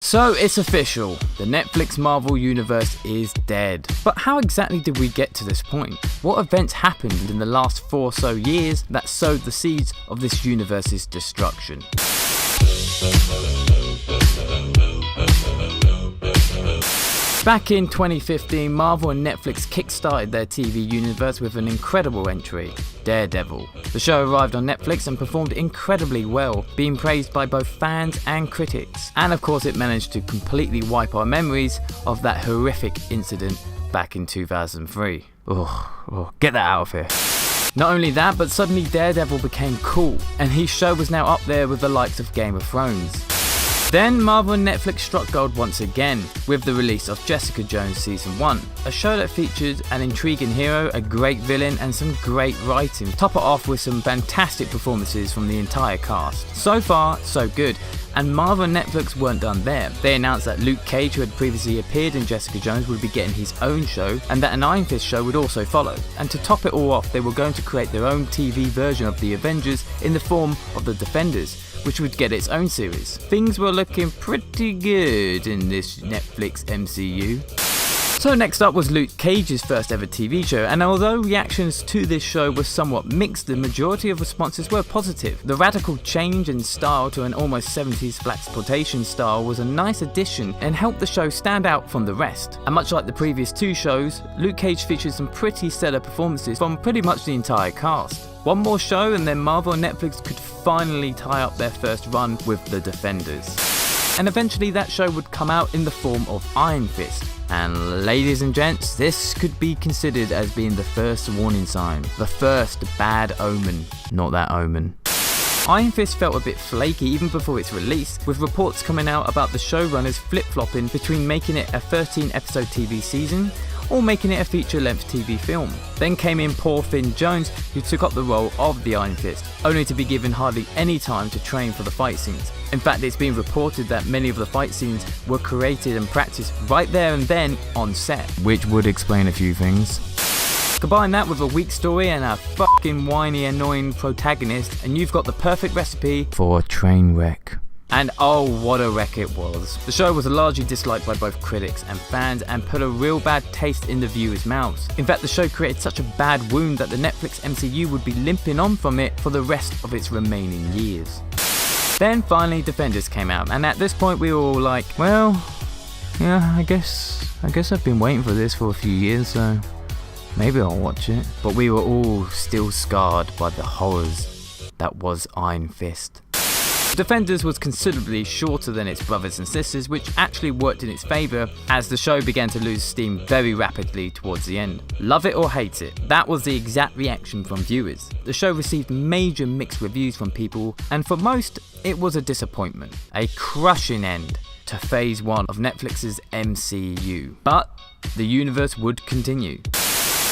So it's official, the Netflix Marvel universe is dead. But how exactly did we get to this point? What events happened in the last 4 or so years that sowed the seeds of this universe's destruction? Back in 2015, Marvel and Netflix kickstarted their TV universe with an incredible entry, Daredevil. The show arrived on Netflix and performed incredibly well, being praised by both fans and critics. And of course it managed to completely wipe our memories of that horrific incident back in 2003. Get that out of here. Not only that, but suddenly Daredevil became cool, and his show was now up there with the likes of Game of Thrones. Then Marvel and Netflix struck gold once again with the release of Jessica Jones Season 1, a show that featured an intriguing hero, a great villain and some great writing. Top it off with some fantastic performances from the entire cast. So far, so good. And Marvel and Netflix weren't done there. They announced that Luke Cage, who had previously appeared in Jessica Jones, would be getting his own show, and that an Iron Fist show would also follow. And to top it all off, they were going to create their own TV version of the Avengers in the form of the Defenders, which would get its own series. Things were looking pretty good in this Netflix MCU. So next up was Luke Cage's first ever TV show, and although reactions to this show were somewhat mixed, the majority of responses were positive. The radical change in style to an almost 70s blaxploitation style was a nice addition and helped the show stand out from the rest. And much like the previous 2 shows, Luke Cage featured some pretty stellar performances from pretty much the entire cast. One more show and then Marvel and Netflix could finally tie up their first run with the Defenders. And eventually that show would come out in the form of Iron Fist. And ladies and gents, this could be considered as being the first warning sign, the first bad omen, not that omen. Iron Fist felt a bit flaky even before its release, with reports coming out about the showrunners flip-flopping between making it a 13-episode TV season or making it a feature-length TV film. Then came in poor Finn Jones, who took up the role of the Iron Fist, only to be given hardly any time to train for the fight scenes. In fact, it's been reported that many of the fight scenes were created and practiced right there and then on set, which would explain a few things. Combine that with a weak story and a fucking whiny, annoying protagonist, and you've got the perfect recipe for a train wreck. And oh, what a wreck it was. The show was largely disliked by both critics and fans and put a real bad taste in the viewers' mouths. In fact, the show created such a bad wound that the Netflix MCU would be limping on from it for the rest of its remaining years. Then finally Defenders came out, and at this point we were all like, well, yeah, I guess I've been waiting for this for a few years, so maybe I'll watch it. But we were all still scarred by the horrors that was Iron Fist. Defenders was considerably shorter than its brothers and sisters, which actually worked in its favour as the show began to lose steam very rapidly towards the end. Love it or hate it, that was the exact reaction from viewers. The show received major mixed reviews from people, and for most, it was a disappointment. A crushing end to phase 1 of Netflix's MCU. But the universe would continue.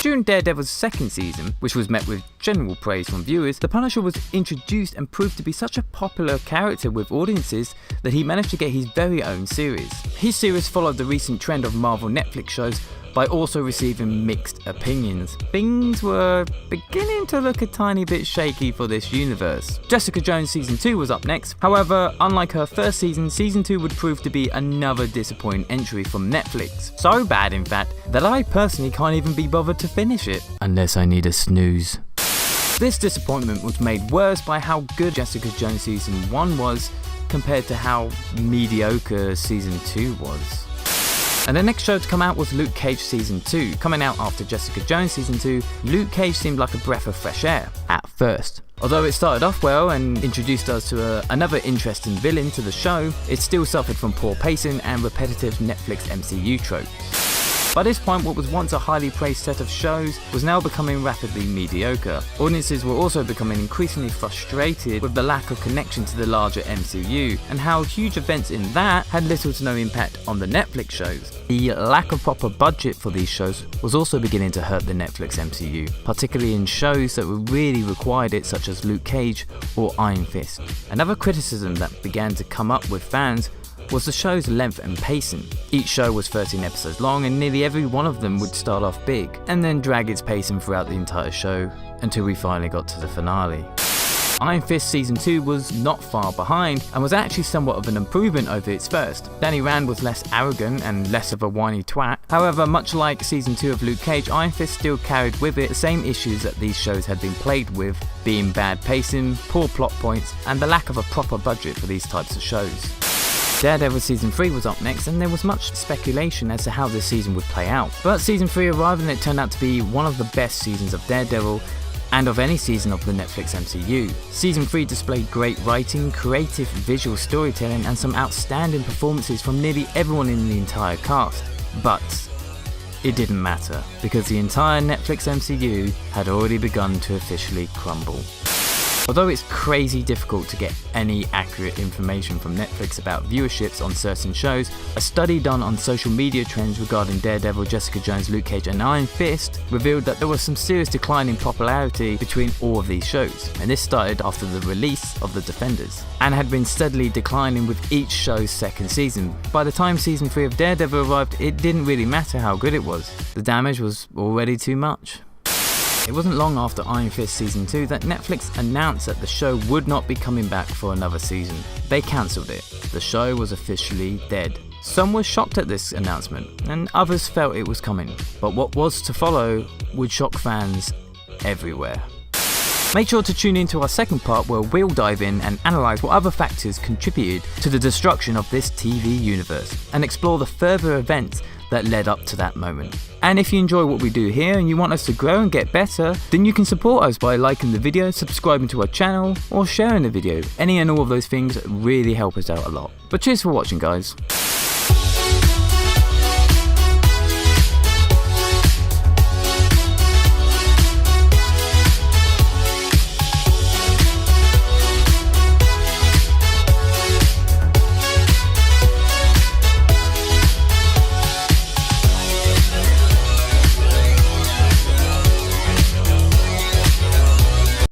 During Daredevil's second season, which was met with general praise from viewers, the Punisher was introduced and proved to be such a popular character with audiences that he managed to get his very own series. His series followed the recent trend of Marvel Netflix shows by also receiving mixed opinions. Things were beginning to look a tiny bit shaky for this universe. Jessica Jones Season 2 was up next. However, unlike her first season, Season 2 would prove to be another disappointing entry from Netflix. So bad, in fact, that I personally can't even be bothered to finish it. Unless I need a snooze. This disappointment was made worse by how good Jessica Jones Season 1 was compared to how mediocre Season 2 was. And the next show to come out was Luke Cage Season 2. Coming out after Jessica Jones Season 2, Luke Cage seemed like a breath of fresh air at first. Although it started off well and introduced us to another interesting villain to the show, it still suffered from poor pacing and repetitive Netflix MCU tropes. By this point, what was once a highly praised set of shows was now becoming rapidly mediocre. Audiences were also becoming increasingly frustrated with the lack of connection to the larger MCU, and how huge events in that had little to no impact on the Netflix shows. The lack of proper budget for these shows was also beginning to hurt the Netflix MCU, particularly in shows that really required it, such as Luke Cage or Iron Fist. Another criticism that began to come up with fans was the show's length and pacing. Each show was 13 episodes long, and nearly every one of them would start off big and then drag its pacing throughout the entire show until we finally got to the finale. Iron Fist Season 2 was not far behind and was actually somewhat of an improvement over its first. Danny Rand was less arrogant and less of a whiny twat. However, much like Season 2 of Luke Cage, Iron Fist still carried with it the same issues that these shows had been plagued with, being bad pacing, poor plot points, and the lack of a proper budget for these types of shows. Daredevil Season 3 was up next, and there was much speculation as to how this season would play out. But Season 3 arrived and it turned out to be one of the best seasons of Daredevil and of any season of the Netflix MCU. Season 3 displayed great writing, creative visual storytelling, and some outstanding performances from nearly everyone in the entire cast. But it didn't matter, because the entire Netflix MCU had already begun to officially crumble. Although it's crazy difficult to get any accurate information from Netflix about viewerships on certain shows, a study done on social media trends regarding Daredevil, Jessica Jones, Luke Cage and Iron Fist revealed that there was some serious decline in popularity between all of these shows, and this started after the release of The Defenders, and had been steadily declining with each show's second season. By the time Season 3 of Daredevil arrived, it didn't really matter how good it was. The damage was already too much. It wasn't long after Iron Fist Season 2 that Netflix announced that the show would not be coming back for another season. They cancelled it. The show was officially dead. Some were shocked at this announcement, and others felt it was coming. But what was to follow would shock fans everywhere. Make sure to tune in to our second part where we'll dive in and analyse what other factors contributed to the destruction of this TV universe, and explore the further events that led up to that moment. And if you enjoy what we do here and you want us to grow and get better, then you can support us by liking the video, subscribing to our channel, or sharing the video. Any and all of those things really help us out a lot. But cheers for watching, guys.